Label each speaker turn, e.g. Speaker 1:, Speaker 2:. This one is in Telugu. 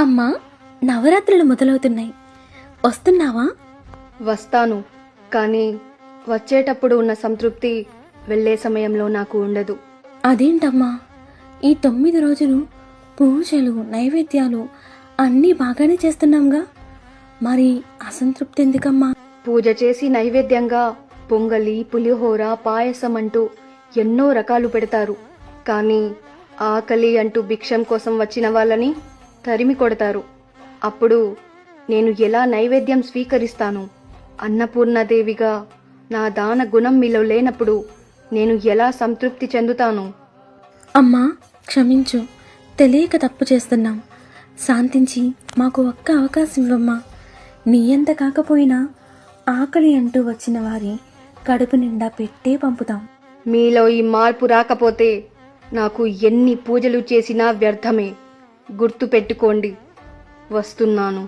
Speaker 1: అమ్మా, నవరాత్రులు మొదలవుతున్నాయి, వస్తున్నావా?
Speaker 2: వస్తాను, కానీ వచ్చేటప్పుడు ఉన్న సంతృప్తి వెళ్ళే సమయంలో నాకు ఉండదు.
Speaker 1: అదేంటమ్మా, ఈ 9 రోజులు పూజలు నైవేద్యాలు అన్నీ బాగానే చేస్తున్నాంగా, మరి అసంతృప్తి ఎందుకమ్మా?
Speaker 2: పూజ చేసి నైవేద్యంగా పొంగలి, పులిహోర, పాయసం అంటూ ఎన్నో రకాలు పెడతారు. కానీ ఆకలి అంటూ భిక్షం కోసం వచ్చిన వాళ్ళని తరిమి కొడతారు. అప్పుడు నేను ఎలా నైవేద్యం స్వీకరిస్తాను? అన్నపూర్ణాదేవిగా నా దాన గుణం మీలో లేనప్పుడు నేను ఎలా సంతృప్తి చెందుతాను?
Speaker 1: అమ్మా, క్షమించు, తెలియక తప్పు చేస్తున్నాం. శాంతించి మాకు ఒక్క అవకాశం ఇవ్వమ్మా. నీ ఎంత కాకపోయినా ఆకలి అంటూ వచ్చిన వారి కడుపు నిండా పెట్టే పంపుతాం.
Speaker 2: మీలో ఈ మార్పు రాకపోతే నాకు ఎన్ని పూజలు చేసినా వ్యర్థమే. గుర్తు పెట్టుకోండి, వస్తున్నాను.